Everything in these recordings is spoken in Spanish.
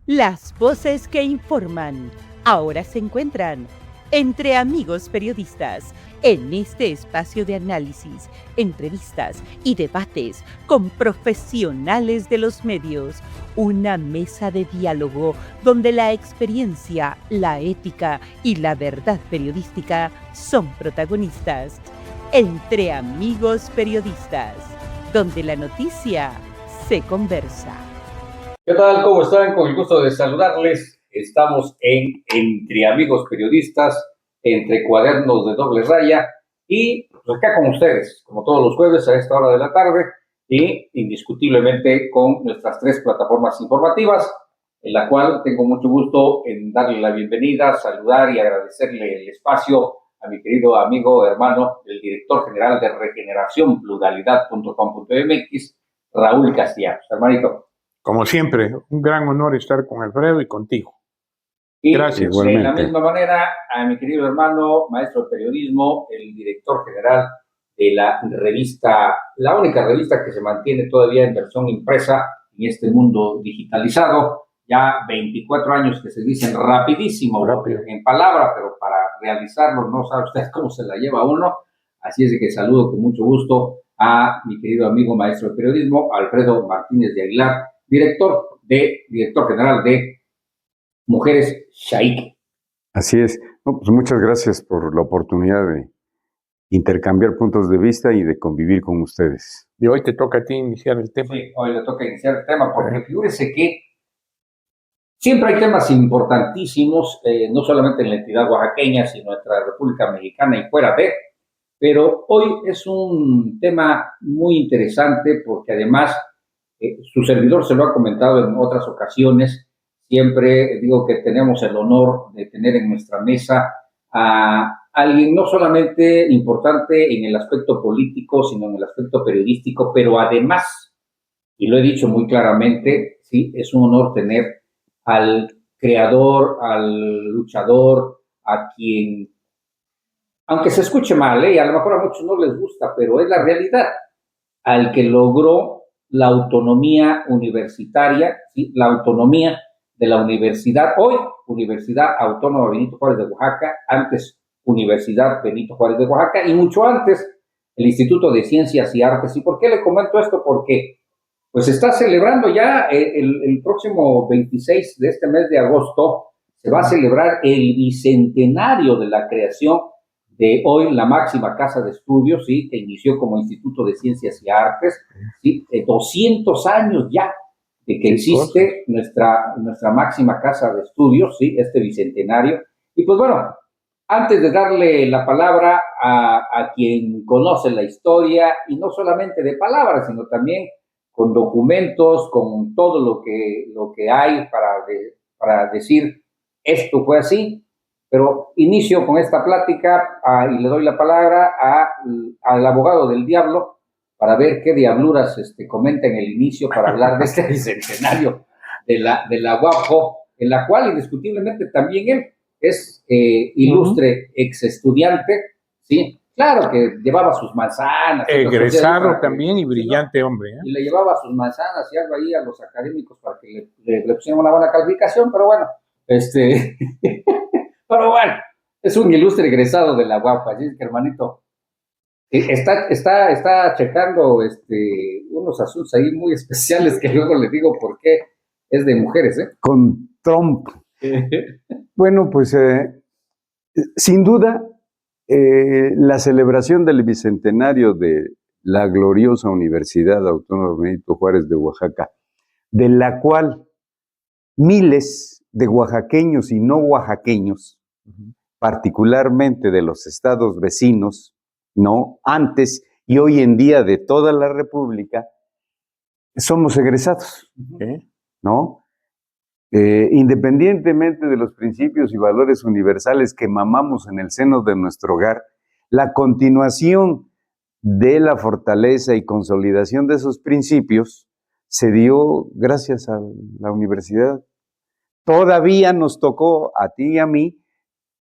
Las voces que informan ahora se encuentran entre amigos periodistas en este espacio de análisis, entrevistas y debates con profesionales de los medios. Una mesa de diálogo donde la experiencia, la ética y la verdad periodística son protagonistas. Entre amigos periodistas, donde la noticia se conversa. ¿Qué tal? ¿Cómo están? Con el gusto de saludarles. Estamos Entre Amigos Periodistas, entre cuadernos de doble raya y pues, acá con ustedes, como todos los jueves a esta hora de la tarde y indiscutiblemente con nuestras tres plataformas informativas, en la cual tengo mucho gusto en darle la bienvenida, saludar y agradecerle el espacio a mi querido amigo, hermano, el director general de regeneracionpluralidad.com.mx, Raúl Castellanos. Hermanito. Como siempre, un gran honor estar con Alfredo y contigo. Y gracias. De la misma manera, a mi querido hermano, maestro de periodismo, el director general de la revista, la única revista que se mantiene todavía en versión impresa en este mundo digitalizado, ya 24 años que se dicen rapidísimo en palabra, pero para realizarlo no sabe usted cómo se la lleva uno. Así es de que saludo con mucho gusto a mi querido amigo maestro de periodismo, Alfredo Martínez de Aguilar, director general de Mujeres Shaik. Así es. No, pues muchas gracias por la oportunidad de intercambiar puntos de vista y de convivir con ustedes. Y hoy te toca a ti iniciar el tema. Sí, hoy le toca iniciar el tema porque figúrese que siempre hay temas importantísimos, no solamente en la entidad oaxaqueña, sino en nuestra República Mexicana y fuera de, pero hoy es un tema muy interesante porque además su servidor se lo ha comentado en otras ocasiones. Siempre digo que tenemos el honor de tener en nuestra mesa a alguien no solamente importante en el aspecto político, sino en el aspecto periodístico, pero además, y lo he dicho muy claramente, sí, es un honor tener al creador, al luchador, a quien, aunque se escuche mal, a lo mejor a muchos no les gusta, pero es la realidad, al que logró la autonomía universitaria, ¿sí? La autonomía de la universidad, hoy Universidad Autónoma Benito Juárez de Oaxaca, antes Universidad Benito Juárez de Oaxaca y mucho antes el Instituto de Ciencias y Artes. ¿Y por qué le comento esto? Porque pues se está celebrando ya el próximo 26 de este mes de agosto, se va a celebrar el bicentenario de la creación de hoy la máxima casa de estudios, ¿sí? Que inició como Instituto de Ciencias y Artes, ¿sí? 200 años ya de que existe nuestra máxima casa de estudios, ¿sí? Este bicentenario. Y pues bueno, antes de darle la palabra a quien conoce la historia, y no solamente de palabras, sino también con documentos, con todo lo que hay para decir esto fue así, pero inicio con esta plática y le doy la palabra al abogado del diablo para ver qué diabluras comenta en el inicio para hablar de este bicentenario de la UAPO, en la cual indiscutiblemente también él es ilustre ex estudiante, ¿sí? Claro que llevaba sus manzanas. Egresado también y brillante hombre. Y le llevaba sus manzanas y algo ahí a los académicos para que le pusieran una buena calificación, pero bueno, pero bueno, es un ilustre egresado de la UAP, así es que hermanito, está checando unos asuntos ahí muy especiales que luego le digo por qué es de mujeres, ¿eh? Con Trump. Bueno, pues sin duda, la celebración del bicentenario de la gloriosa Universidad Autónoma Benito Juárez de Oaxaca, de la cual miles de oaxaqueños y no oaxaqueños, particularmente de los estados vecinos, ¿no? Antes y hoy en día de toda la República, somos egresados, ¿no? Independientemente de los principios y valores universales que mamamos en el seno de nuestro hogar, la continuación de la fortaleza y consolidación de esos principios se dio gracias a la universidad. Todavía nos tocó a ti y a mí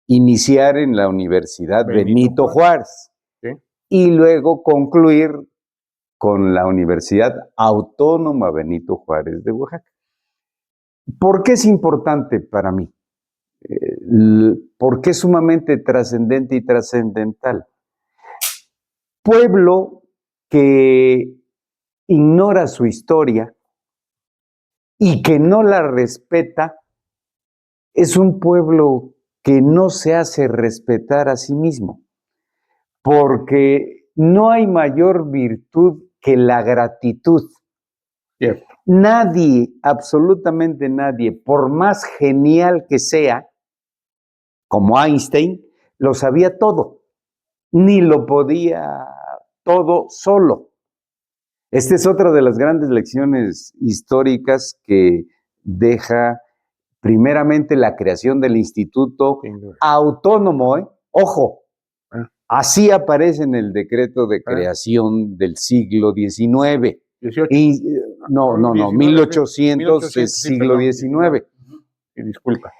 iniciar en la Universidad Benito Juárez, ¿sí? Y luego concluir con la Universidad Autónoma Benito Juárez de Oaxaca. ¿Por qué es importante para mí? ¿Por qué es sumamente trascendente y trascendental? Pueblo que ignora su historia y que no la respeta, es un pueblo que no se hace respetar a sí mismo, porque no hay mayor virtud que la gratitud. Cierto. Nadie, absolutamente nadie, por más genial que sea, como Einstein, lo sabía todo, ni lo podía todo solo. Esta es otra de las grandes lecciones históricas que deja primeramente la creación del Instituto Autónomo, ojo, así aparece en el decreto de creación del siglo XIX. 18. Y, no, 1800 es sí, siglo perdón, XIX. Disculpa.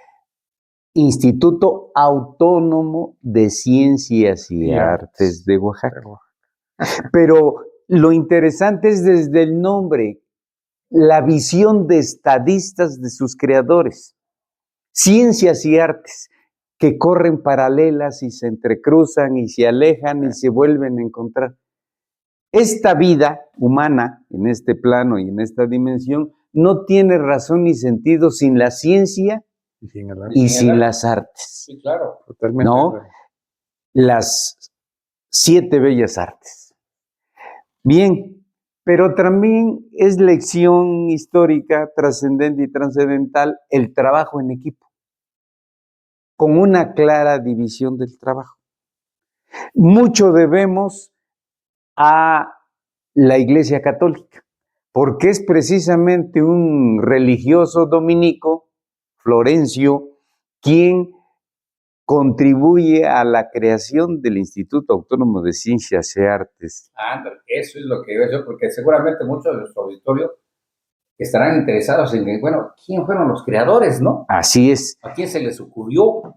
Instituto Autónomo de Ciencias y Artes de Oaxaca. Pero lo interesante es desde el nombre, la visión de estadistas de sus creadores. Ciencias y artes que corren paralelas y se entrecruzan y se alejan y se vuelven a encontrar. Esta vida humana, en este plano y en esta dimensión, no tiene razón ni sentido sin la ciencia y sin las artes. Sí, claro. Totalmente. ¿No? Las 7 bellas artes. Bien, pero también es lección histórica, trascendente y trascendental el trabajo en equipo, con una clara división del trabajo. Mucho debemos a la Iglesia Católica, porque es precisamente un religioso dominico, Florencio, quien contribuye a la creación del Instituto Autónomo de Ciencias y Artes. Eso es lo que iba yo, porque seguramente muchos de nuestro auditorio estarán interesados en que, bueno, ¿quién fueron los creadores, no? Así es. ¿A quién se les ocurrió?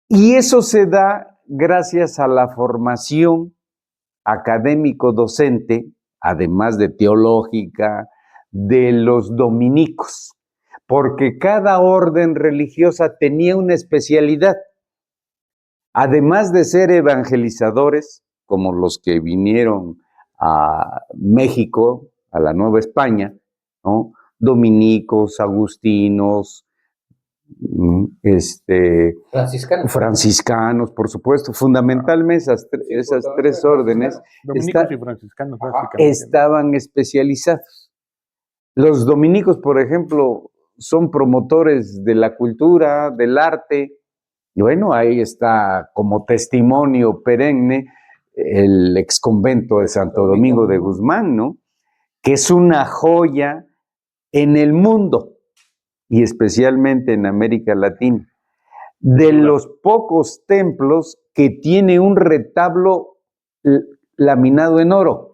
Y eso se da gracias a la formación académico-docente, además de teológica, de los dominicos, porque cada orden religiosa tenía una especialidad. Además de ser evangelizadores, como los que vinieron a México, a la Nueva España, ¿no? Dominicos, agustinos, franciscanos, por supuesto, fundamentalmente esas 3 órdenes Dominicos y franciscanos básicamente estaban especializados. Los dominicos, por ejemplo, son promotores de la cultura, del arte. Y bueno, ahí está como testimonio perenne el exconvento de Santo Domingo de Guzmán, ¿no? Que es una joya en el mundo y especialmente en América Latina. De los pocos templos que tiene un retablo laminado en oro.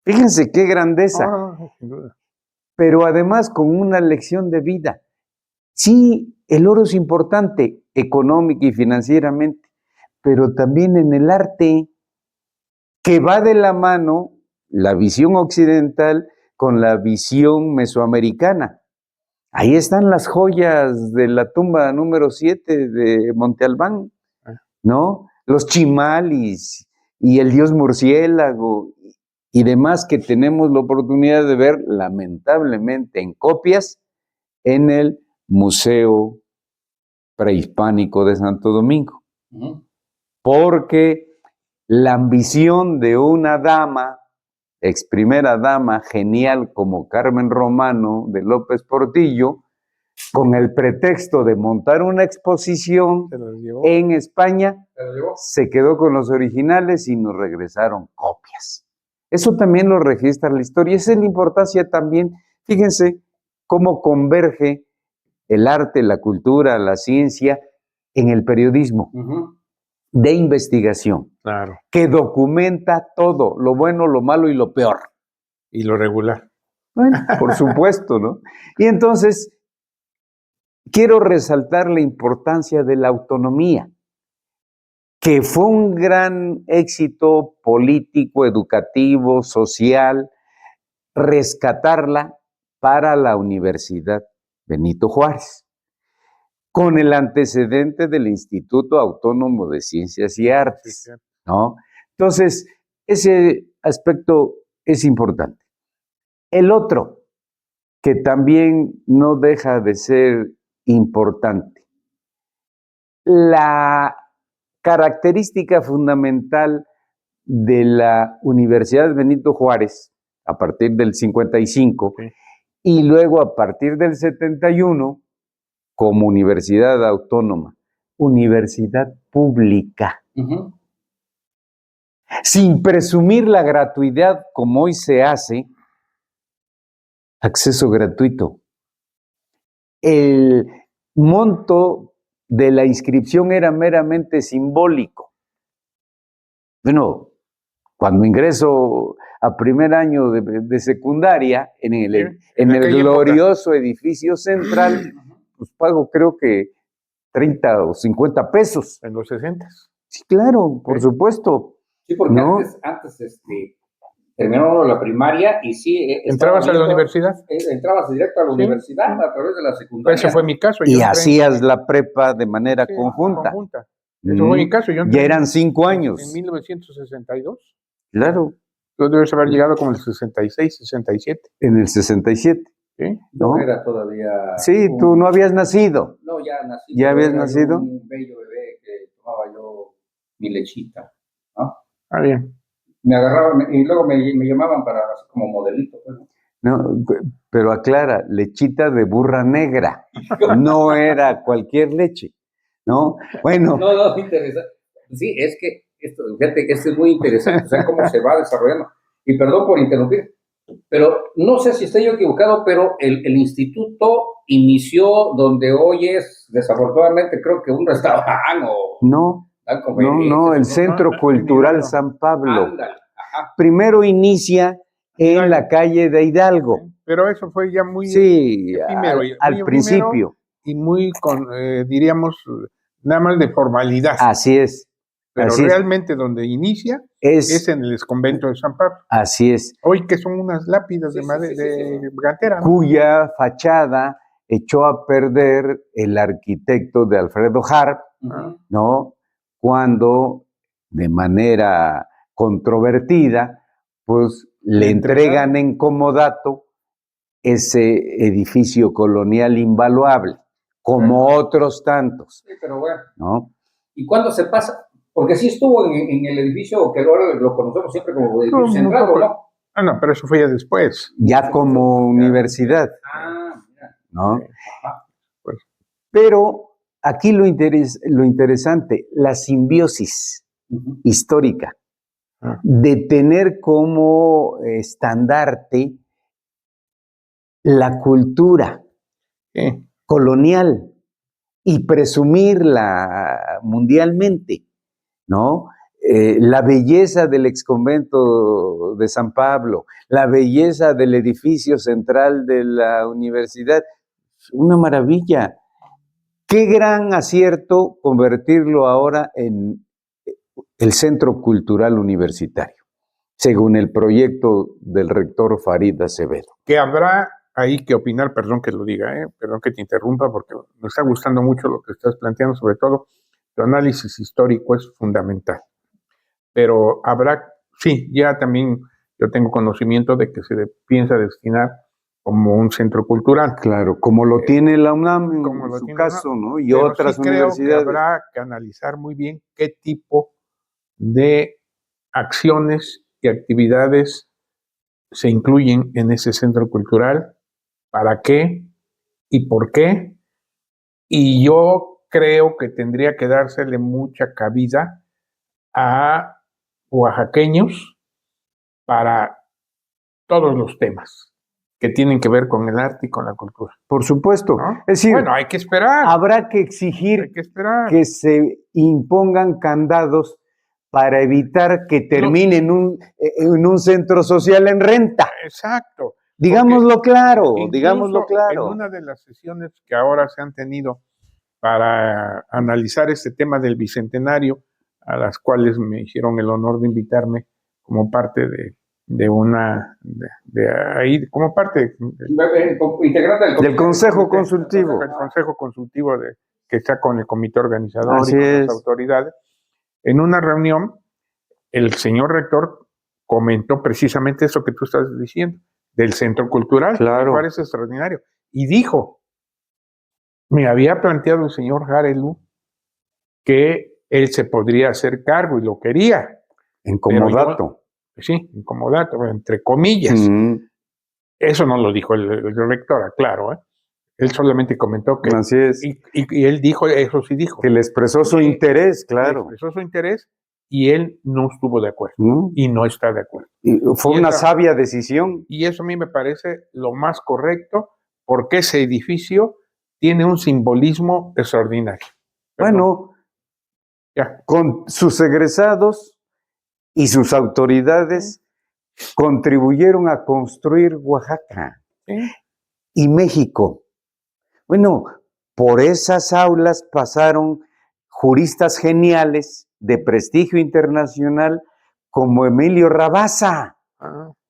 Fíjense qué grandeza. Sin duda. Pero además con una lección de vida. Sí, el oro es importante económica y financieramente, pero también en el arte, que va de la mano la visión occidental con la visión mesoamericana. Ahí están las joyas de la tumba número 7 de Monte Albán, ¿no? Los chimalis y el dios murciélago y demás que tenemos la oportunidad de ver, lamentablemente, en copias en el Museo Prehispánico de Santo Domingo. Porque la ambición de una dama, ex primera dama genial como Carmen Romano de López Portillo, con el pretexto de montar una exposición en España, se quedó con los originales y nos regresaron copias. Eso también lo registra la historia. Esa es la importancia también. Fíjense cómo converge el arte, la cultura, la ciencia en el periodismo de investigación, claro, que documenta todo, lo bueno, lo malo y lo peor. Y lo regular. Bueno, por supuesto, ¿no? Y entonces, quiero resaltar la importancia de la autonomía, que fue un gran éxito político, educativo, social, rescatarla para la Universidad Benito Juárez, con el antecedente del Instituto Autónomo de Ciencias y Artes, ¿no? Entonces, ese aspecto es importante. El otro, que también no deja de ser importante, la característica fundamental de la Universidad Benito Juárez, a partir del 55, y luego a partir del 71, como universidad autónoma, universidad pública. Sin presumir la gratuidad como hoy se hace, acceso gratuito. El monto de la inscripción era meramente simbólico. Bueno, cuando ingreso a primer año de secundaria, en el glorioso edificio central, pues pago creo que 30 o 50 pesos. En los 60. Sí, claro, por supuesto. Sí, porque antes terminó la primaria y sí. ¿Entrabas a la universidad? Entrabas directo a la universidad a través de la secundaria. Ese fue mi caso. Y hacías la prepa de manera conjunta. Eso fue mi caso. Yo ya eran 5 años. En 1962. Claro. Tú debes haber llegado como en el 66, 67. En el 67. ¿Sí? ¿No? Era todavía... Sí, tú no habías nacido. No, ya nací. ¿Ya habías nacido? Un bello bebé que tomaba yo mi lechita, ¿no? Ah, bien. Me agarraban y luego me llamaban para como modelito. Bueno. No, pero aclara, lechita de burra negra. No era cualquier leche, ¿no? Bueno. No, interesante. Sí, es que fíjate que esto es muy interesante, o sea, cómo se va desarrollando. Y perdón por interrumpir, pero no sé si estoy yo equivocado, pero el instituto inició donde hoy es, desafortunadamente, creo que un restaurante o... No, el Centro Cultural San Pablo. Ándale, primero inicia en la calle de Hidalgo. Pero eso fue ya muy efímero, al principio. Y muy, diríamos, nada más de formalidad. Así es. Pero realmente donde inicia es en el exconvento de San Pablo. Así es. Hoy que son unas lápidas de madera, de cantera, ¿no? Cuya fachada echó a perder el arquitecto de Alfredo Harp, ¿no? Cuando de manera controvertida, pues le entregan en comodato ese edificio colonial invaluable, como otros tantos. Sí, pero bueno. ¿No? ¿Y cuándo se pasa? Porque sí estuvo en el edificio que ahora lo conocemos siempre como edificio central, ¿no? Ah, no, pero eso fue ya después. Ya como universidad. Mira. ¿No? Pues. Pero aquí lo interesante, la simbiosis histórica, de tener como estandarte la cultura colonial y presumirla mundialmente, ¿no? La belleza del exconvento de San Pablo, la belleza del edificio central de la universidad, una maravilla. Qué gran acierto convertirlo ahora en el Centro Cultural Universitario, según el proyecto del rector Farid Acevedo. Que habrá ahí que opinar, perdón que lo diga, perdón que te interrumpa, porque me está gustando mucho lo que estás planteando, sobre todo tu análisis histórico es fundamental. Pero habrá, sí, ya también yo tengo conocimiento de que se piensa destinar como un centro cultural. Claro, como lo tiene la UNAM en su caso, ¿no? Y pero otras sí creo universidades. Que habrá que analizar muy bien qué tipo de acciones y actividades se incluyen en ese centro cultural, para qué y por qué. Y yo creo que tendría que dársele mucha cabida a oaxaqueños para todos los temas que tienen que ver con el arte y con la cultura. Por supuesto. ¿No? Es decir, bueno, hay que esperar. Habrá que exigir que se impongan candados para evitar que termine en un centro social en renta. Exacto. Digámoslo claro, digámoslo claro. En una de las sesiones que ahora se han tenido para analizar este tema del bicentenario, a las cuales me hicieron el honor de invitarme como parte de de ahí, como parte Integrante del Consejo Consultivo. El Consejo Consultivo que está con el comité organizador Así y con es. las autoridades. En una reunión, el señor rector comentó precisamente eso que tú estás diciendo, del Centro Cultural. Claro. Me parece extraordinario. Y dijo, me había planteado el señor Jarelu que él se podría hacer cargo y lo quería. En comodato. Sí, en comodato, entre comillas. Eso no lo dijo el rector, claro. Él solamente comentó que... Así es. Y él dijo, eso sí dijo. Que le expresó su interés, claro. Le expresó su interés y él no estuvo de acuerdo. Y no está de acuerdo. Y fue una sabia decisión. Y eso a mí me parece lo más correcto, porque ese edificio tiene un simbolismo extraordinario. Bueno, con sus egresados y sus autoridades contribuyeron a construir Oaxaca y México. Bueno, por esas aulas pasaron juristas geniales de prestigio internacional como Emilio Rabasa,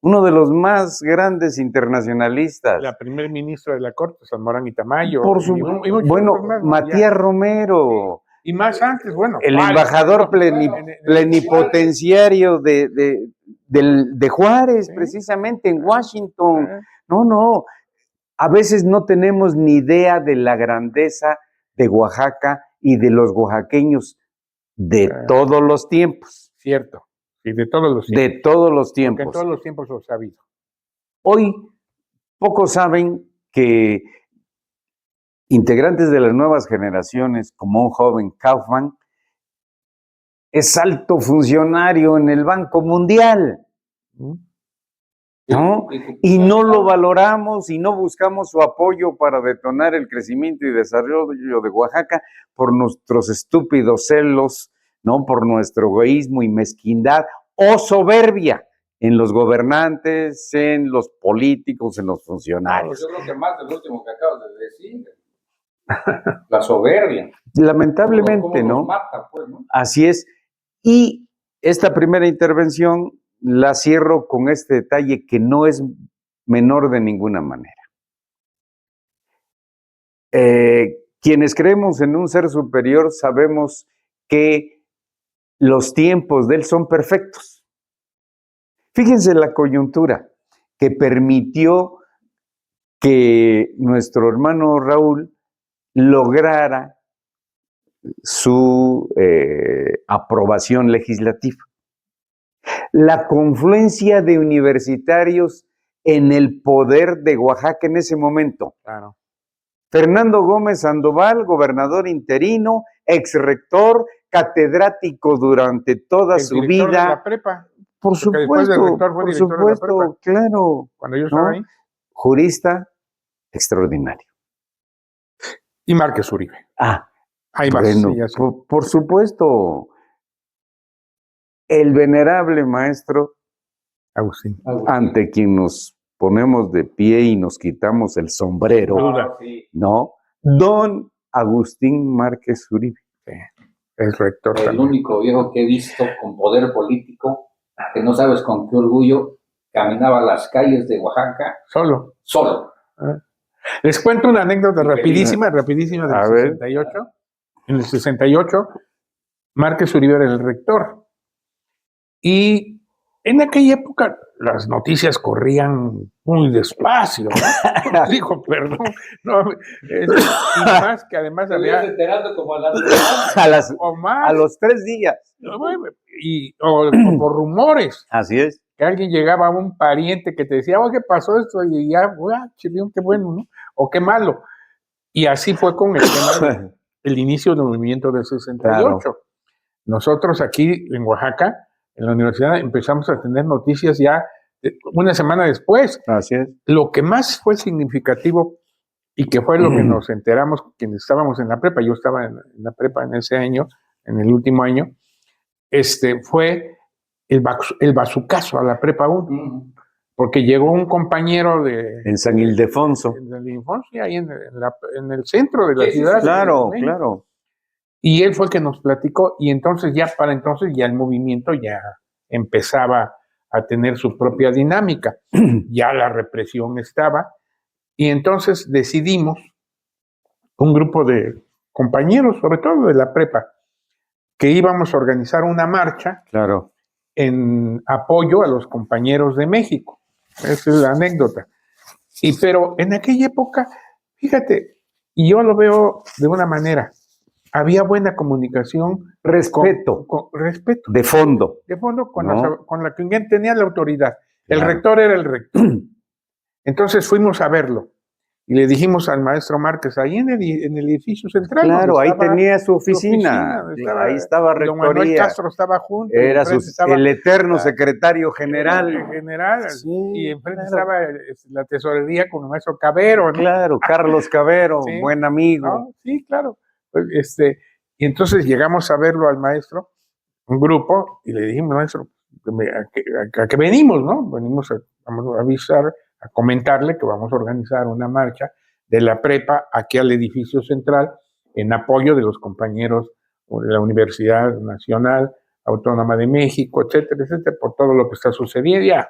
uno de los más grandes internacionalistas. La primer ministra de la Corte, San Morán y Tamayo. Bueno, Matías Romero. Y más antes, bueno. El embajador plenipotenciario de Juárez, precisamente en Washington. No. A veces no tenemos ni idea de la grandeza de Oaxaca y de los oaxaqueños de todos los tiempos. Cierto. Y de todos los tiempos. De todos los tiempos. Porque en todos los tiempos lo ha sabido. Hoy, pocos saben que integrantes de las nuevas generaciones, como un joven Kaufman, es alto funcionario en el Banco Mundial. ¿No? Y no lo valoramos y no buscamos su apoyo para detonar el crecimiento y desarrollo de Oaxaca por nuestros estúpidos celos, ¿no? Por nuestro egoísmo y mezquindad o soberbia en los gobernantes, en los políticos, en los funcionarios. Yo creo que más del último que acabas de decir. La soberbia. Lamentablemente, ¿Cómo ¿no? nos mata, pues, ¿no? Así es. Y esta primera intervención la cierro con este detalle que no es menor de ninguna manera. Quienes creemos en un ser superior sabemos que los tiempos de él son perfectos. Fíjense la coyuntura que permitió que nuestro hermano Raúl lograra su aprobación legislativa. La confluencia de universitarios en el poder de Oaxaca en ese momento. Claro. Fernando Gómez Sandoval, gobernador interino, exrector, catedrático durante toda su vida. De la prepa. Por supuesto, claro. Cuando yo estaba ahí. Jurista extraordinario. Y Márquez Uribe. Ahí va. Bueno, sí, por supuesto. El venerable maestro Agustín, ante quien nos ponemos de pie y nos quitamos el sombrero, ¿no? Don Agustín Márquez Uribe. Es rector. El único viejo que he visto con poder político, que no sabes con qué orgullo caminaba las calles de Oaxaca. Solo. Les cuento una anécdota rapidísima del 68. En el 68, Márquez Uribe era el rector. Y en aquella época las noticias corrían muy despacio, ¿no? Digo, perdón. No, y más que además había... enterando como a los 3 días. O por rumores. Así es. Que alguien llegaba a un pariente que te decía, ¿qué pasó esto? Y ya, chilión, qué bueno, ¿no? O qué malo. Y así fue con el tema del inicio del movimiento del 68. Claro. Nosotros aquí en Oaxaca, en la universidad, empezamos a tener noticias ya una semana después. Así es. Lo que más fue significativo y que fue lo que nos enteramos quienes estábamos en la prepa, yo estaba en la prepa en ese año, en el último año, fue el bazucazo a la prepa 1. Porque llegó un compañero en San Ildefonso. En San Ildefonso, ahí en el centro de la ciudad. Claro, claro. Y él fue el que nos platicó, y entonces ya el movimiento ya empezaba a tener su propia dinámica. Ya la represión estaba, y entonces decidimos, un grupo de compañeros, sobre todo de la prepa, que íbamos a organizar una marcha Claro. en apoyo a los compañeros de México. Esa es la anécdota. Pero en aquella época, fíjate, y yo lo veo de una manera, había buena comunicación. Respeto. Con respeto. De fondo. De fondo con, ¿No? con la que tenía la autoridad. El Claro. rector era el rector. Entonces fuimos a verlo. Y le dijimos al maestro Márquez, ahí en el edificio central. Claro, ahí tenía su oficina. Ahí estaba rectoría. Don Manuel Castro estaba junto. Era el eterno secretario general. Sí, y enfrente estaba la tesorería con el maestro Cabero, ¿no? Claro, Carlos Cabero, sí, buen amigo. ¿No? Sí, claro. Y entonces llegamos a verlo al maestro, un grupo, y le dijimos, maestro, ¿a qué venimos, no? Venimos vamos a avisar, a comentarle que vamos a organizar una marcha de la prepa aquí al edificio central en apoyo de los compañeros de la Universidad Nacional Autónoma de México, etcétera, etcétera, por todo lo que está sucediendo ya.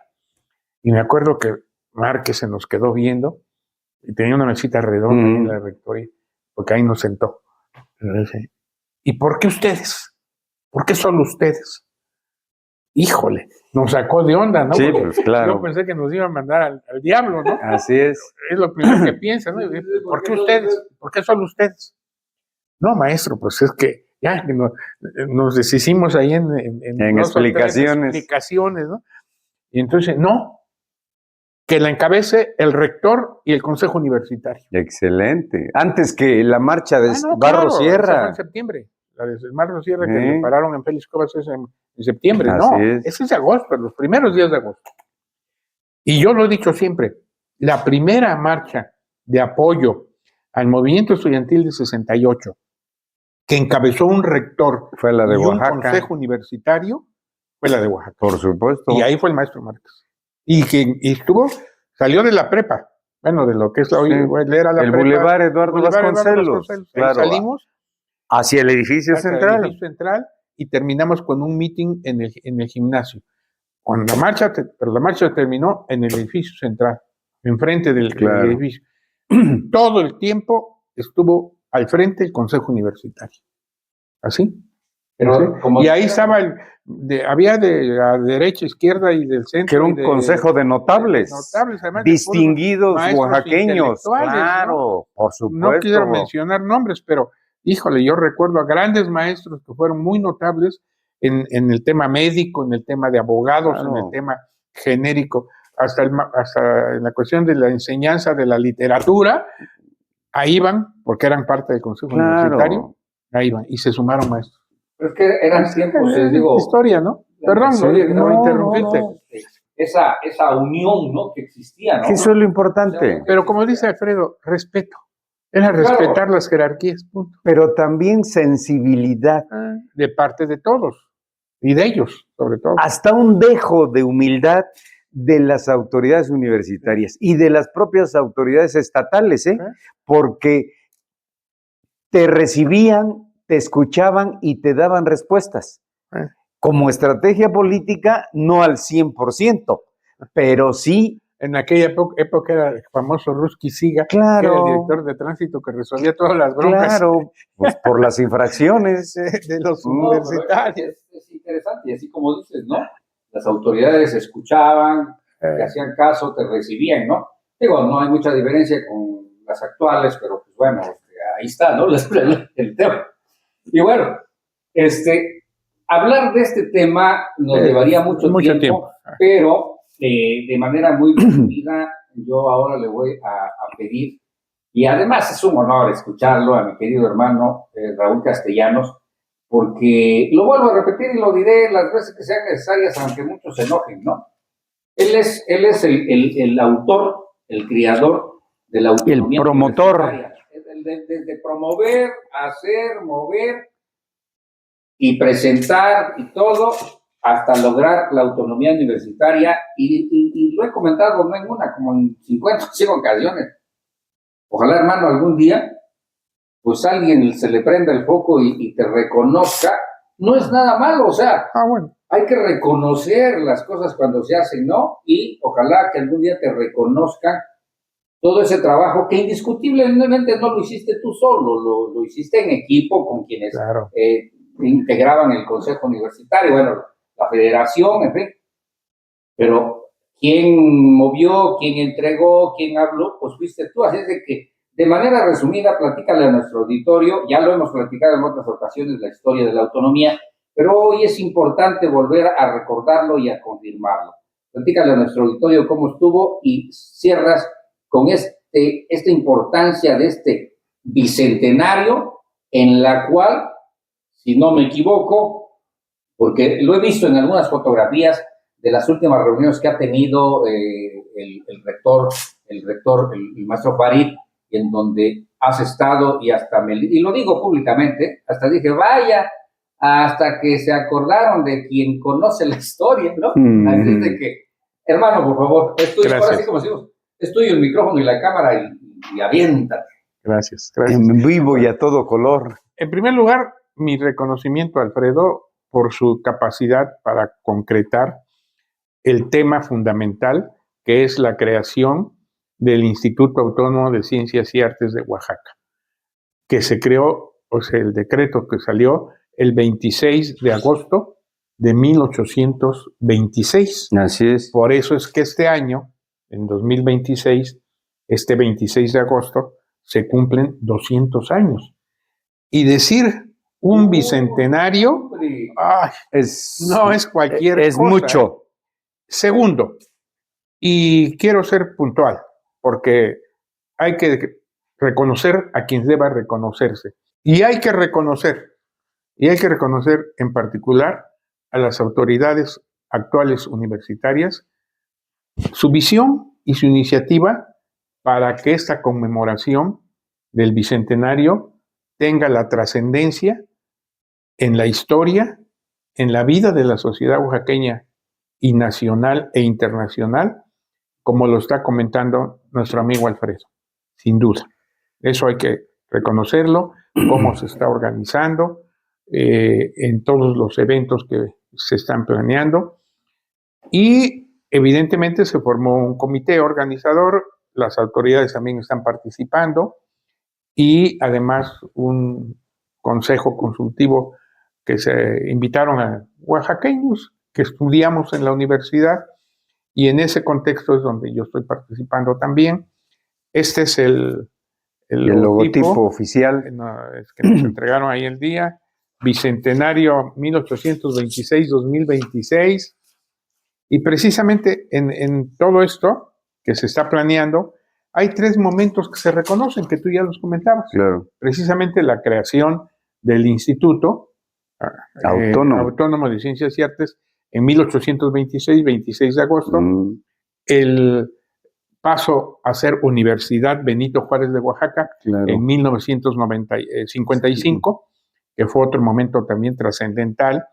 Y me acuerdo que Márquez se nos quedó viendo y tenía una mesita redonda en la rectoría, porque ahí nos sentó. ¿Y por qué ustedes? ¿Por qué solo ustedes? Híjole, nos sacó de onda, ¿no? Sí, pues claro. Yo pensé que nos iban a mandar al diablo, ¿no? Así es. Es lo primero que piensan, ¿no? ¿Por qué ustedes? ¿Por qué solo ustedes? No, maestro, pues es que ya nos deshicimos ahí en explicaciones, ¿no? Y entonces, no, que la encabece el rector y el consejo universitario. Excelente. Antes que la marcha de Barro Sierra. Esa fue en septiembre. La de Barro Sierra que le pararon en Félix Cobas es en septiembre. Así no, es. ese es de agosto, los primeros días de agosto. Y yo lo he dicho siempre, la primera marcha de apoyo al movimiento estudiantil de 68, que encabezó un rector fue la de y Oaxaca. Un consejo universitario, fue la de Oaxaca. Por supuesto. Y ahí fue el maestro Márquez. Y salió de la prepa. Bueno, de lo que es la hoy, era la el prepa. Boulevard Eduardo Vasconcelos. Claro. Salimos hacia el edificio central. El edificio central y terminamos con un meeting en el gimnasio. Con la marcha, pero la marcha terminó en el edificio central, enfrente del edificio. Todo el tiempo estuvo al frente el consejo universitario. ¿Así? Pero, y ahí estaba, había de la derecha, izquierda y del centro. Que era un consejo de notables. Además, distinguidos oaxaqueños. Claro, ¿no? Por supuesto. No quiero mencionar nombres, pero híjole, yo recuerdo a grandes maestros que fueron muy notables en el tema médico, en el tema de abogados, en el tema genérico, hasta en la cuestión de la enseñanza de la literatura. Ahí iban, porque eran parte del consejo universitario, ahí iban, y se sumaron maestros. Pero es que eran tiempos, digo... Historia, ¿no? Perdón, no interrumpirte. Esa unión, ¿no? Que existía, ¿no? Eso es lo importante. Pero como dice Alfredo, respeto. Era respetar las jerarquías, punto. Pero también sensibilidad. De parte de todos. Y de ellos, sobre todo. Hasta un dejo de humildad de las autoridades universitarias y de las propias autoridades estatales, porque te recibían, te escuchaban y te daban respuestas. Como estrategia política, no al 100%, pero sí. En aquella época era el famoso Rusky Siga, claro, que era el director de tránsito que resolvía todas las broncas. Claro, pues por las infracciones de los universitarios. Es interesante, y así como dices, ¿no? Las autoridades escuchaban, te hacían caso, te recibían, ¿no? Digo, no hay mucha diferencia con las actuales, pero pues bueno, ahí está, ¿no? El tema. Y bueno, hablar de este tema nos llevaría mucho tiempo, pero de manera muy resumida, yo ahora le voy a pedir, y además es un honor escucharlo a mi querido hermano Raúl Castellanos, porque lo vuelvo a repetir y lo diré las veces que sean necesarias, aunque muchos se enojen, ¿no? Él es el autor, el creador de la autonomía, el promotor, de promover, hacer, mover y presentar y todo, hasta lograr la autonomía universitaria, y lo he comentado no en una, como en 50 o 100 ocasiones. Ojalá, hermano, algún día, pues alguien se le prenda el foco y te reconozca. No es nada malo, o sea, hay que reconocer las cosas cuando se hacen, ¿no? Y ojalá que algún día te reconozcan todo ese trabajo que indiscutiblemente no lo hiciste tú solo, lo hiciste en equipo con quienes Claro. integraban el Consejo Universitario, bueno, la federación, en fin. Pero quién movió, quién entregó, quién habló, pues fuiste tú. Así es de que, de manera resumida, platícale a nuestro auditorio, ya lo hemos platicado en otras ocasiones, la historia de la autonomía, pero hoy es importante volver a recordarlo y a confirmarlo. Platícale a nuestro auditorio cómo estuvo y cierras con esta importancia de este bicentenario en la cual, si no me equivoco, porque lo he visto en algunas fotografías de las últimas reuniones que ha tenido el rector, el maestro Farid, en donde has estado y hasta y lo digo públicamente, hasta dije, vaya, hasta que se acordaron de quien conoce la historia, ¿no? Así es de que, hermano, por favor, ahora sí como decimos, es tuyo el micrófono y la cámara y aviéntate. Gracias. En vivo y a todo color. En primer lugar, mi reconocimiento a Alfredo por su capacidad para concretar el tema fundamental, que es la creación del Instituto Autónomo de Ciencias y Artes de Oaxaca, que se creó, o sea, el decreto que salió el 26 de agosto de 1826. Así es. Por eso es que este año, en 2026, este 26 de agosto, se cumplen 200 años. Y decir un bicentenario, ay, no es cualquier cosa. Es mucho. Segundo, y quiero ser puntual, porque hay que reconocer a quien deba reconocerse. Y hay que reconocer en particular a las autoridades actuales universitarias su visión y su iniciativa para que esta conmemoración del bicentenario tenga la trascendencia en la historia, en la vida de la sociedad oaxaqueña y nacional e internacional, como lo está comentando nuestro amigo Alfredo, sin duda. Eso hay que reconocerlo, cómo se está organizando en todos los eventos que se están planeando. Y evidentemente se formó un comité organizador, las autoridades también están participando y además un consejo consultivo que se invitaron a oaxaqueños que estudiamos en la universidad, y en ese contexto es donde yo estoy participando también. Este es el logotipo oficial. Es que nos entregaron ahí el día, Bicentenario 1826-2026, y precisamente en todo esto que se está planeando, hay 3 momentos que se reconocen, que tú ya los comentabas. Claro. Precisamente la creación del Instituto Autónomo de Ciencias y Artes en 1826, 26 de agosto, el paso a ser Universidad Benito Juárez de Oaxaca, claro, en 1955, que fue otro momento también trascendental,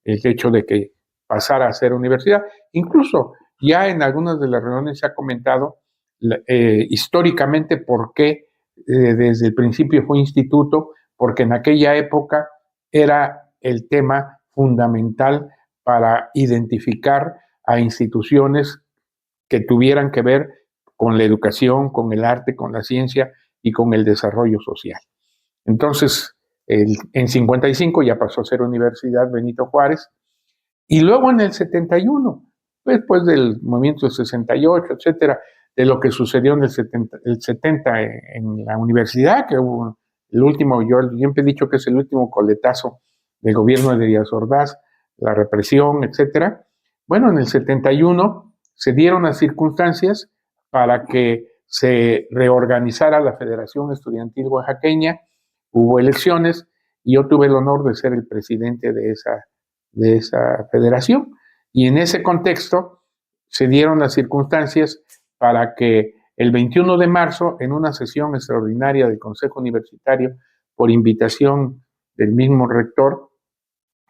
el hecho de que pasara a ser universidad. Incluso ya en algunas de las reuniones se ha comentado históricamente por qué desde el principio fue instituto, porque en aquella época era el tema fundamental para identificar a instituciones que tuvieran que ver con la educación, con el arte, con la ciencia y con el desarrollo social. Entonces, en 55 ya pasó a ser Universidad Benito Juárez, y luego en el 71, después del movimiento del 68, etcétera, de lo que sucedió en el 70 en la universidad, que hubo el último, yo siempre he dicho que es el último coletazo del gobierno de Díaz Ordaz, la represión, etcétera. Bueno, en el 71 se dieron las circunstancias para que se reorganizara la Federación Estudiantil Oaxaqueña, hubo elecciones y yo tuve el honor de ser el presidente de esa federación. Y en ese contexto se dieron las circunstancias para que el 21 de marzo, en una sesión extraordinaria del Consejo Universitario, por invitación del mismo rector,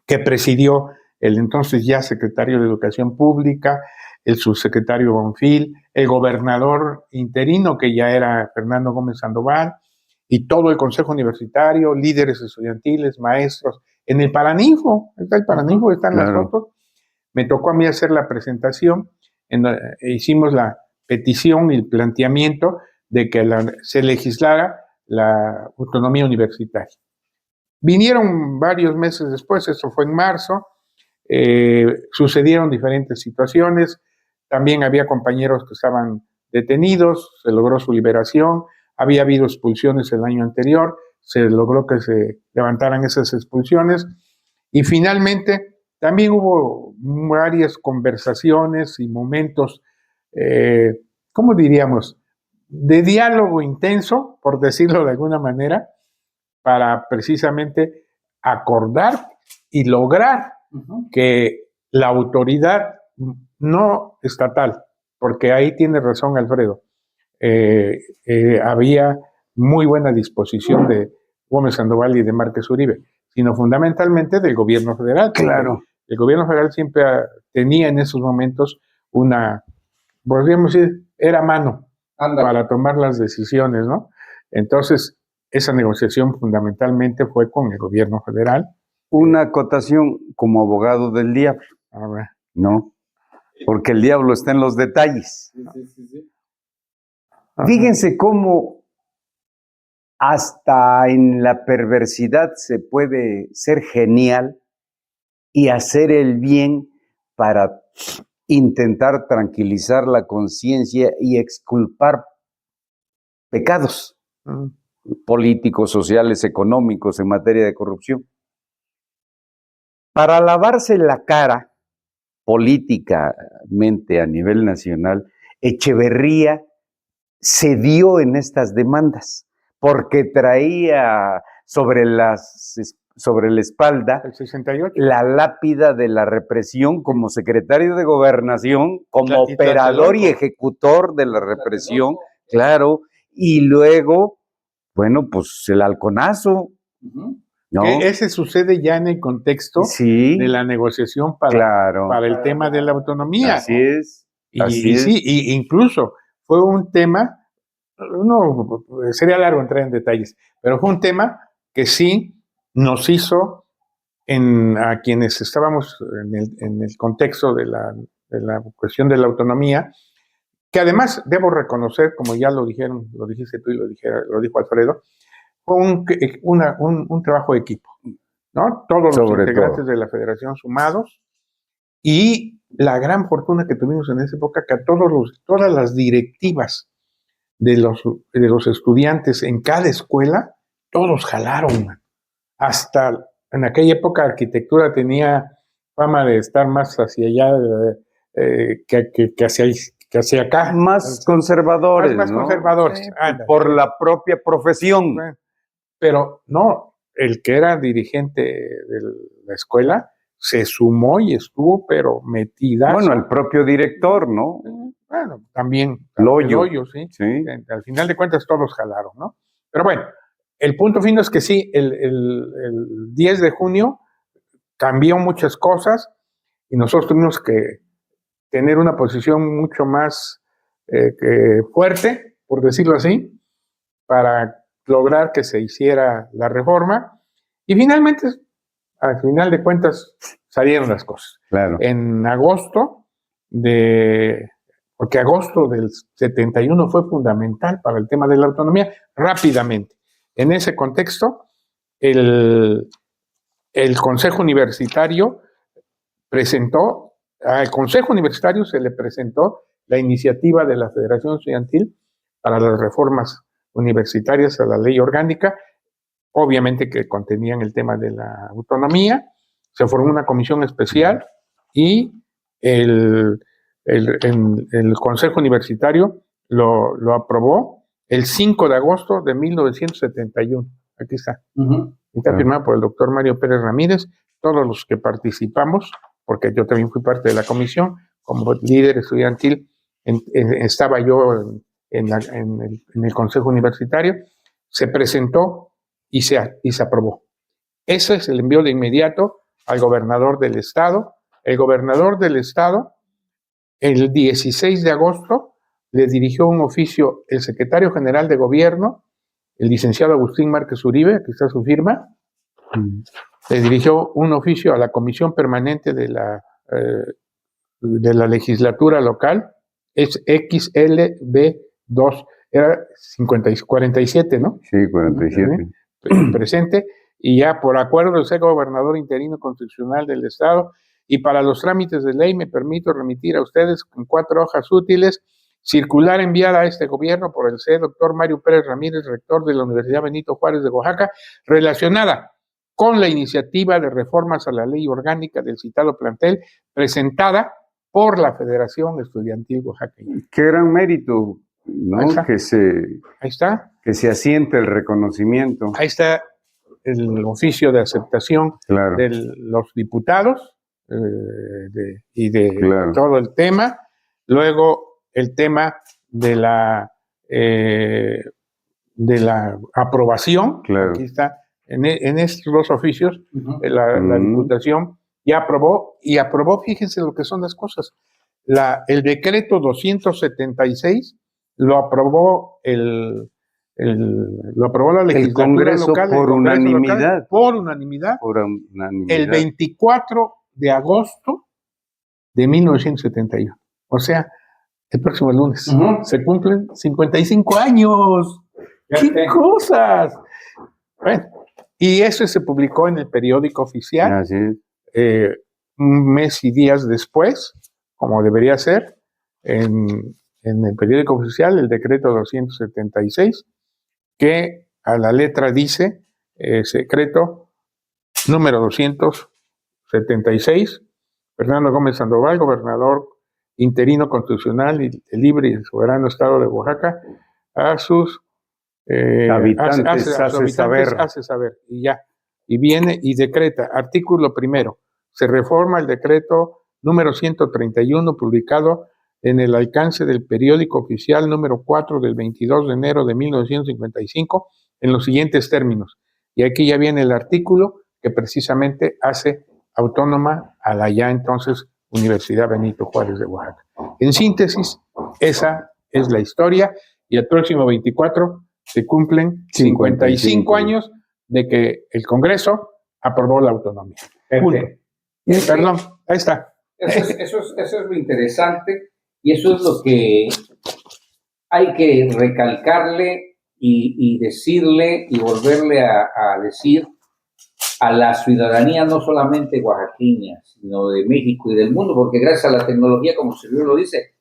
que presidió el entonces ya secretario de Educación Pública, el subsecretario Bonfil, el gobernador interino, que ya era Fernando Gómez Sandoval, y todo el Consejo Universitario, líderes estudiantiles, maestros, en el Paraninfo, está el Paraninfo, están las fotos, me tocó a mí hacer la presentación, hicimos la petición y el planteamiento de que se legislara la autonomía universitaria. Vinieron varios meses después, eso fue en marzo, sucedieron diferentes situaciones, también había compañeros que estaban detenidos, se logró su liberación, había habido expulsiones el año anterior, se logró que se levantaran esas expulsiones y finalmente también hubo varias conversaciones y momentos, ¿cómo diríamos?, de diálogo intenso, por decirlo de alguna manera, para precisamente acordar y lograr que la autoridad no estatal, porque ahí tiene razón Alfredo, había muy buena disposición de Gómez Sandoval y de Márquez Uribe, sino fundamentalmente del gobierno federal. Claro. El gobierno federal siempre tenía en esos momentos podríamos decir, era mano para tomar las decisiones, ¿no? Entonces, esa negociación fundamentalmente fue con el gobierno federal. Una acotación como abogado del diablo, ¿no? Porque el diablo está en los detalles. Sí. Fíjense cómo hasta en la perversidad se puede ser genial y hacer el bien para intentar tranquilizar la conciencia y exculpar pecados políticos, sociales, económicos en materia de corrupción. Para lavarse la cara políticamente a nivel nacional, Echeverría cedió en estas demandas porque traía sobre la espalda el 68. la lápida de la represión como secretario de Gobernación, como operador y ejecutor de la represión, claro, y luego, bueno, pues el halconazo, ¿no? Ese sucede ya en el contexto de la negociación para el tema de la autonomía. Así es. Y incluso fue un tema, no sería largo entrar en detalles, pero fue un tema que sí nos hizo a quienes estábamos en el contexto de la cuestión de la autonomía, que además debo reconocer, como ya lo dijiste tú y lo dijo Alfredo, fue un trabajo de equipo, ¿no? Todos los integrantes de la federación sumados y la gran fortuna que tuvimos en esa época, que todas las directivas de los estudiantes en cada escuela, todos jalaron. Hasta en aquella época arquitectura tenía fama de estar más hacia allá que hacia acá. Más conservadores, Más conservadores. Sí, por la propia profesión. Pero no, el que era dirigente de la escuela se sumó y estuvo, pero metida. Bueno, el propio director, ¿no? Bueno, también. Loyo, sí. Al final de cuentas todos jalaron, ¿no? Pero bueno, el punto fino es que sí, el 10 de junio cambió muchas cosas y nosotros tuvimos que tener una posición mucho más fuerte, por decirlo así, para lograr que se hiciera la reforma y finalmente, al final de cuentas, salieron las cosas. Claro. En agosto porque agosto del 71 fue fundamental para el tema de la autonomía, rápidamente. En ese contexto, el Consejo Universitario al Consejo Universitario se le presentó la iniciativa de la Federación Estudiantil para las reformas universitarias a la ley orgánica, obviamente que contenían el tema de la autonomía, se formó una comisión especial y el Consejo Universitario lo aprobó el 5 de agosto de 1971. Aquí está. Está firmado por el doctor Mario Pérez Ramírez, todos los que participamos, porque yo también fui parte de la comisión, como líder estudiantil, estaba yo en el Consejo Universitario, se presentó y se aprobó. Ese es el envío de inmediato al gobernador del estado. El gobernador del estado, el 16 de agosto, le dirigió un oficio el secretario general de gobierno, el licenciado Agustín Márquez Uribe, aquí está su firma, le dirigió un oficio a la comisión permanente de la de la legislatura local es XLB2, era 47, ¿no? Sí, 47. Presente, y ya por acuerdo del ser gobernador interino constitucional del Estado, y para los trámites de ley me permito remitir a ustedes en 4 hojas útiles, circular enviada a este gobierno por el doctor Mario Pérez Ramírez, rector de la Universidad Benito Juárez de Oaxaca, relacionada con la iniciativa de reformas a la ley orgánica del citado plantel, presentada por la Federación Estudiantil Oaxaqueña. Qué gran mérito, ¿no? Ahí está. Ahí está. Que se asiente el reconocimiento. Ahí está el oficio de aceptación de los diputados y de todo el tema. Luego el tema de la aprobación. Aquí está. En estos 2 oficios, la Diputación ya aprobó, fíjense lo que son las cosas. El decreto 276 lo aprobó la legislatura Congreso local por unanimidad. Por unanimidad. El 24 de agosto de 1971. O sea, el próximo lunes. Se cumplen 55 años. ¡Qué cosas! Bueno, y eso se publicó en el periódico oficial. Así es. Un mes y días después, como debería ser, en el periódico oficial, el decreto 276, que a la letra dice, secreto número 276, Fernando Gómez Sandoval, gobernador interino constitucional y libre y soberano Estado de Oaxaca, a sus habitantes hace saber, y ya, y viene y decreta, artículo 1, se reforma el decreto número 131, publicado en el alcance del periódico oficial número 4 del 22 de enero de 1955, en los siguientes términos. Y aquí ya viene el artículo que precisamente hace autónoma a la ya entonces Universidad Benito Juárez de Oaxaca. En síntesis, esa es la historia, y el próximo 24 se cumplen 55 años de que el Congreso aprobó la autonomía. Perdón, ahí está. Eso es lo interesante, y eso es lo que hay que recalcarle y decirle y volverle a decir a la ciudadanía, no solamente oaxaqueña, sino de México y del mundo, porque gracias a la tecnología, como se lo dice,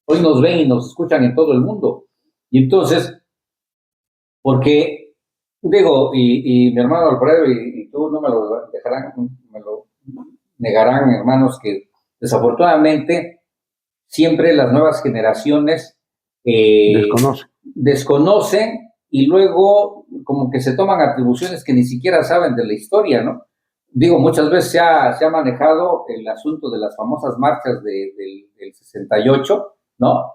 hoy nos ven y nos escuchan en todo el mundo. Y entonces, porque, digo, y mi hermano Alfredo y tú no me lo dejarán, me lo negarán, hermanos, que desafortunadamente siempre las nuevas generaciones desconocen y luego como que se toman atribuciones que ni siquiera saben de la historia, ¿no? Digo, muchas veces se ha manejado el asunto de las famosas marchas del 68, ¿no?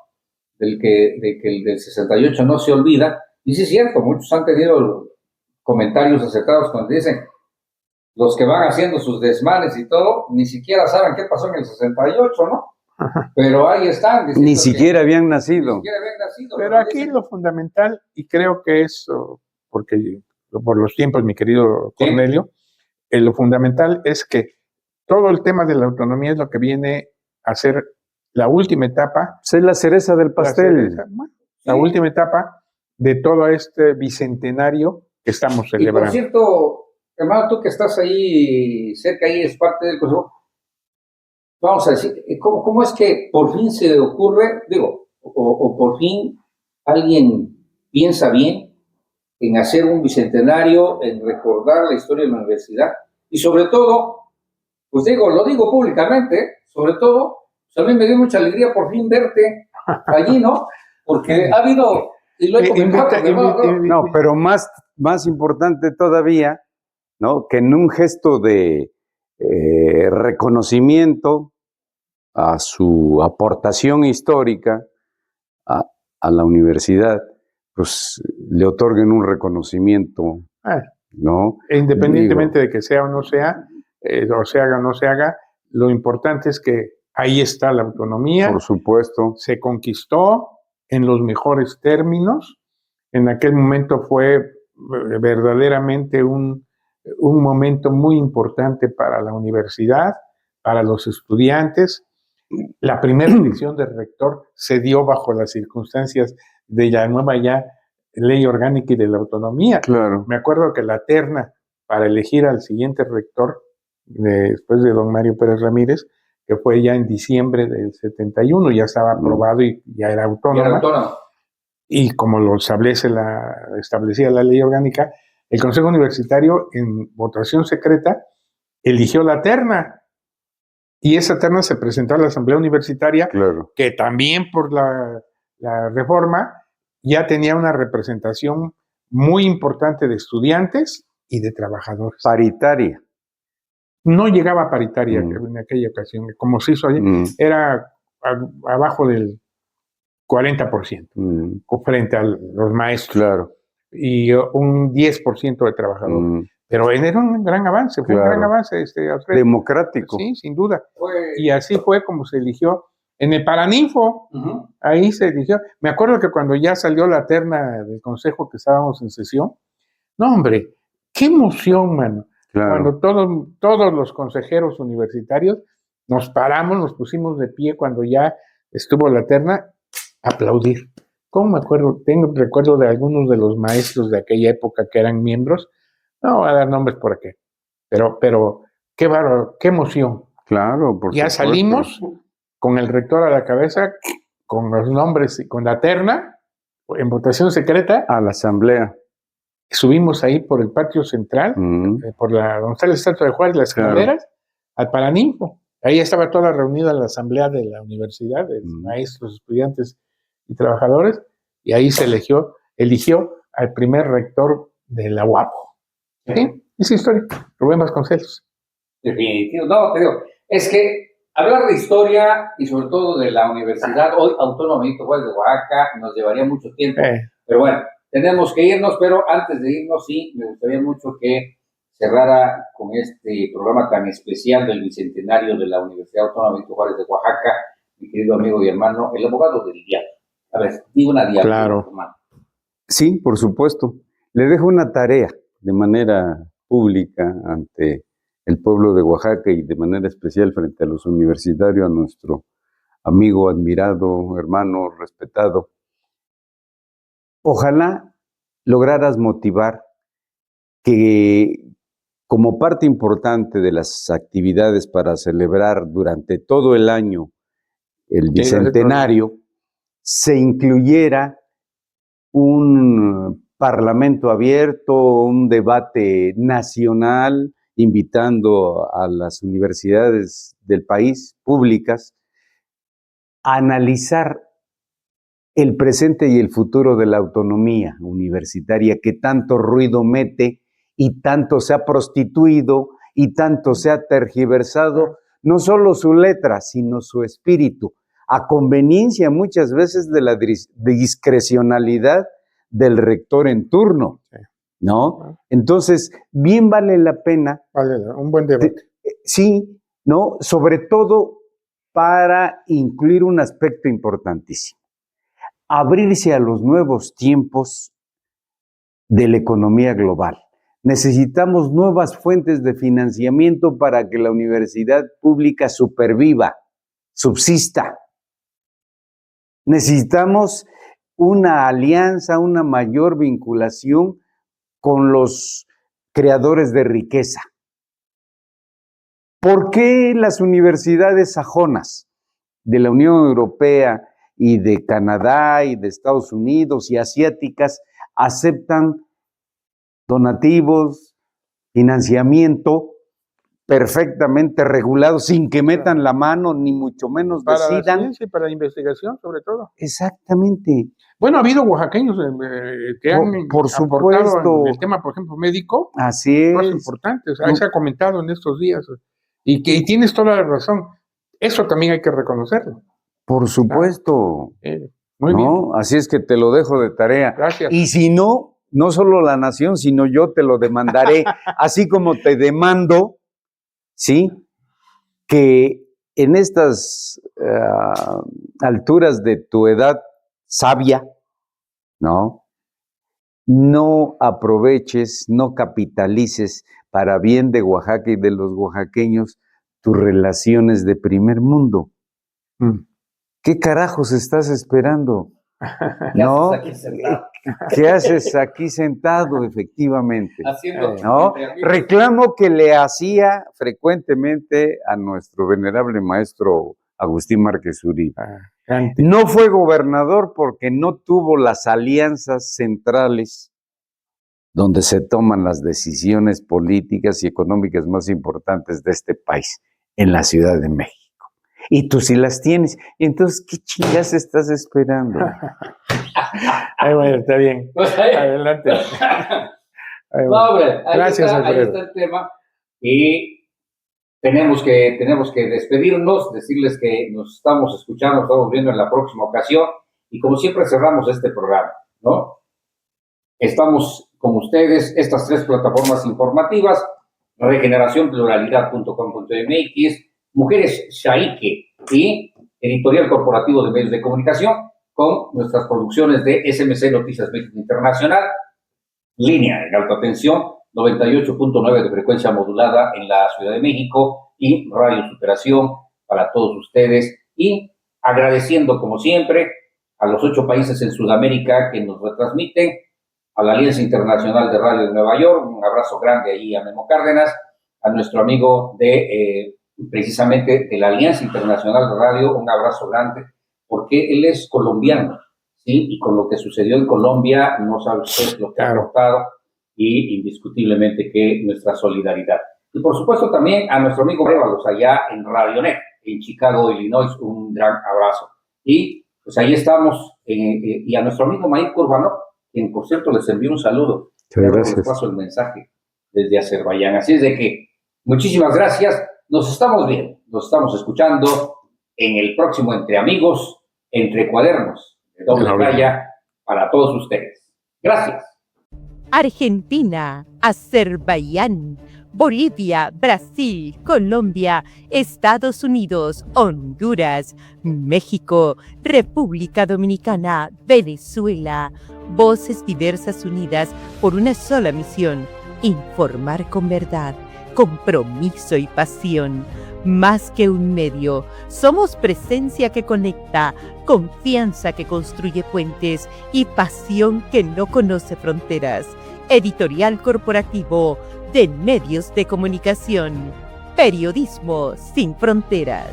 De que el del 68 no se olvida. Y sí es cierto, muchos han tenido comentarios acertados cuando dicen, los que van haciendo sus desmanes y todo, ni siquiera saben qué pasó en el 68, ¿no? Pero ahí están. Ni siquiera habían nacido. Pero aquí lo fundamental, y creo que es, porque por los tiempos, mi querido Cornelio, lo fundamental es que todo el tema de la autonomía es lo que viene a ser la última etapa. Es la cereza del pastel. La última etapa de todo este bicentenario que estamos celebrando. Y por cierto, hermano, tú que estás ahí cerca, ahí es parte del consejo, vamos a decir, ¿cómo es que por fin se ocurre, digo, o por fin alguien piensa bien en hacer un bicentenario, en recordar la historia de la universidad? Y sobre todo, pues digo, lo digo públicamente, sobre todo, pues a mí me dio mucha alegría por fin verte allí, ¿no? Porque ha habido, y lo he comentado, no, pero más importante todavía, ¿no? Que en un gesto de reconocimiento a su aportación histórica a la universidad, pues le otorguen un reconocimiento, ¿no? Independientemente de que sea o no sea, o se haga o no se haga, lo importante es que ahí está la autonomía. Por supuesto. Se conquistó en los mejores términos. En aquel momento fue verdaderamente un momento muy importante para la universidad, para los estudiantes. La primera elección del rector se dio bajo las circunstancias de la nueva ya ley orgánica y de la autonomía. Claro. Me acuerdo que la terna para elegir al siguiente rector, después de don Mario Pérez Ramírez, que fue ya en diciembre del 71, ya estaba aprobado y ya era autónoma. Y como lo establecía la ley orgánica, el Consejo Universitario, en votación secreta, eligió la terna. Y esa terna se presentó a la Asamblea Universitaria, Claro. que también por la reforma ya tenía una representación muy importante de estudiantes y de trabajadores. Paritaria. No llegaba a paritaria en aquella ocasión, como se hizo ayer, era abajo del 40% frente a los maestros. Claro. Y un 10% de trabajadores. Pero era un gran avance, fue un gran avance. Alfredo. Democrático. Sí, sin duda. Y así fue como se eligió en el Paraninfo. Ahí se eligió. Me acuerdo que cuando ya salió la terna del consejo que estábamos en sesión, no, hombre, qué emoción, mano. Claro. Cuando todos los consejeros universitarios nos paramos, nos pusimos de pie cuando ya estuvo la terna, aplaudir. ¿Cómo me acuerdo? Tengo recuerdo de algunos de los maestros de aquella época que eran miembros. No voy a dar nombres por aquí. Pero qué bárbaro, qué emoción. Claro, por ya supuesto. Salimos con el rector a la cabeza, con los nombres y con la terna, en votación secreta. A la asamblea. Subimos ahí por el patio central, por donde está la estatua de Juárez, las escaleras, al Paraninfo. Ahí estaba toda reunida la asamblea de la universidad, de maestros, estudiantes y trabajadores, y ahí se eligió al primer rector de la UAPO. ¿Sí? Esa historia, Rubén Vasconcelos. Definitivo. No, te digo, es que hablar de historia y sobre todo de la Universidad hoy Autónoma Benito Juárez de Oaxaca nos llevaría mucho tiempo. Pero bueno, tenemos que irnos, pero antes de irnos, sí, me gustaría mucho que cerrara con este programa tan especial del Bicentenario de la Universidad Autónoma Benito Juárez de Oaxaca, mi querido amigo y hermano, el abogado del diablo. A ver, digo una diablo. Claro. Hermano. Sí, por supuesto. Le dejo una tarea de manera pública ante el pueblo de Oaxaca y de manera especial frente a los universitarios, a nuestro amigo, admirado, hermano, respetado. Ojalá lograras motivar que como parte importante de las actividades para celebrar durante todo el año el Bicentenario, se incluyera un parlamento abierto, un debate nacional, invitando a las universidades del país, públicas, a analizar el presente y el futuro de la autonomía universitaria que tanto ruido mete y tanto se ha prostituido y tanto se ha tergiversado, no solo su letra, sino su espíritu, a conveniencia muchas veces de la discrecionalidad del rector en turno, ¿no? Entonces, bien vale la pena. Vale, un buen debate. Sí, ¿no? Sobre todo para incluir un aspecto importantísimo. Abrirse a los nuevos tiempos de la economía global. Necesitamos nuevas fuentes de financiamiento para que la universidad pública superviva, subsista. Necesitamos una alianza, una mayor vinculación con los creadores de riqueza. ¿Por qué las universidades sajonas de la Unión Europea y de Canadá y de Estados Unidos y asiáticas aceptan donativos, financiamiento perfectamente regulado, sin que metan la mano, ni mucho menos para decidan? la ciencia y para la investigación, sobre todo. Exactamente. Bueno, ha habido oaxaqueños que han por aportado supuesto. en el tema, por ejemplo, médico. Así es. Cosas importantes. Ahí se ha comentado en estos días. Y tienes toda la razón. Eso también hay que reconocerlo. Por supuesto. Muy bien. Así es que te lo dejo de tarea. Gracias. Y si no, no solo la nación, sino yo te lo demandaré, así como te demando, ¿sí? Que en estas alturas de tu edad sabia, ¿no? No aproveches, no capitalices para bien de Oaxaca y de los oaxaqueños tus relaciones de primer mundo. ¿Qué carajos estás esperando? ¿No? ¿Qué haces aquí sentado, efectivamente? ¿No? Reclamo que le hacía frecuentemente a nuestro venerable maestro Agustín Márquez Uribe. No fue gobernador porque no tuvo las alianzas centrales donde se toman las decisiones políticas y económicas más importantes de este país, en la Ciudad de México. Y tú sí las tienes. Entonces, ¿qué chingas estás esperando? Ay, bueno, está bien. Adelante. Ay, bueno. No, hombre, Gracias, ahí está el tema. Y tenemos que despedirnos, decirles que nos estamos escuchando, nos estamos viendo en la próxima ocasión. Y como siempre cerramos este programa, ¿no? Estamos con ustedes, estas 3 plataformas informativas, regeneracionpluralidad.com.mx, Mujeres Shaique y Editorial Corporativo de Medios de Comunicación, con nuestras producciones de SMC Noticias México Internacional, línea en alta tensión, 98.9 de frecuencia modulada en la Ciudad de México y Radio Superación para todos ustedes. Y agradeciendo, como siempre, a los 8 países en Sudamérica que nos retransmiten, a la Alianza Internacional de Radio de Nueva York, un abrazo grande ahí a Memo Cárdenas, a nuestro amigo de precisamente de la Alianza Internacional de Radio, un abrazo grande, porque él es colombiano, ¿sí? Y con lo que sucedió en Colombia, no sabe usted lo que ha aportado, y indiscutiblemente que nuestra solidaridad. Y por supuesto también a nuestro amigo Révalos, allá en Radionet, en Chicago, Illinois, un gran abrazo. Y pues ahí estamos, y a nuestro amigo Maír Curbanov, quien por cierto les envío un saludo. Gracias. Les paso el mensaje desde Azerbaiyán. Así es de que muchísimas gracias. Nos estamos viendo, nos estamos escuchando en el próximo Entre Amigos, Entre Cuadernos, de doble raya para todos ustedes. Gracias. Argentina, Azerbaiyán, Bolivia, Brasil, Colombia, Estados Unidos, Honduras, México, República Dominicana, Venezuela. Voces diversas unidas por una sola misión: informar con verdad, compromiso y pasión. Más que un medio, somos presencia que conecta, confianza que construye puentes y pasión que no conoce fronteras. Editorial Corporativo de Medios de Comunicación. Periodismo sin fronteras.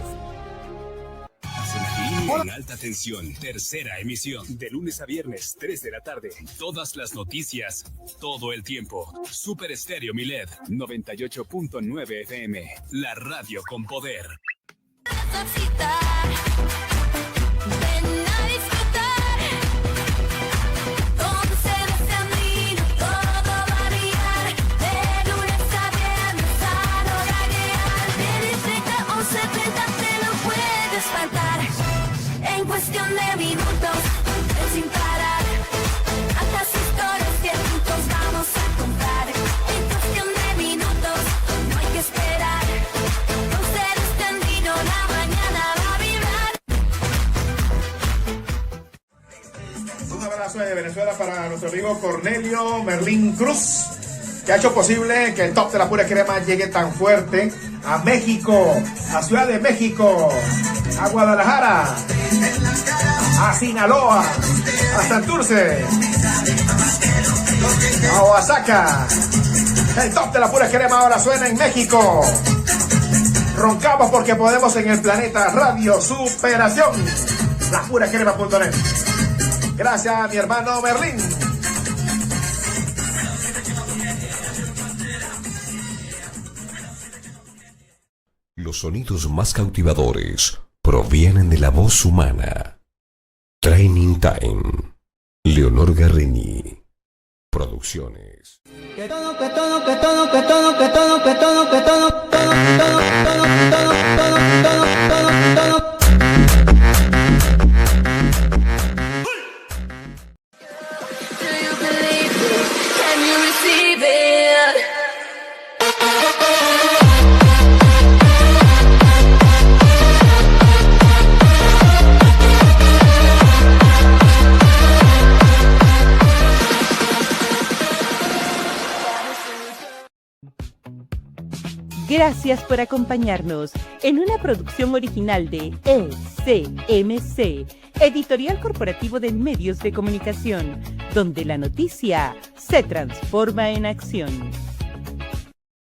En alta tensión, tercera emisión, de lunes a viernes, 3 de la tarde. Todas las noticias, todo el tiempo. Super Estéreo Milet, 98.9 FM, la radio con poder. Cuestión de minutos, sin parar, tantas historias que juntos vamos a contar. En cuestión de minutos, no hay que esperar, con ser extendido la mañana va a vibrar. Un abrazo de Venezuela para nuestro amigo Cornelio Merlín Cruz, que ha hecho posible que el top de la pura crema llegue tan fuerte a México, a Ciudad de México, a Guadalajara, a Sinaloa, a Santurce, a Oaxaca. El top de la pura crema ahora suena en México. Roncamos porque podemos en el planeta. Radio Superación, lapuracrema.net. Gracias a mi hermano Merlín. Los sonidos más cautivadores provienen de la voz humana. Training Time. Leonor Garrini. Producciones. Gracias por acompañarnos en una producción original de ECMC, Editorial Corporativo de Medios de Comunicación, donde la noticia se transforma en acción.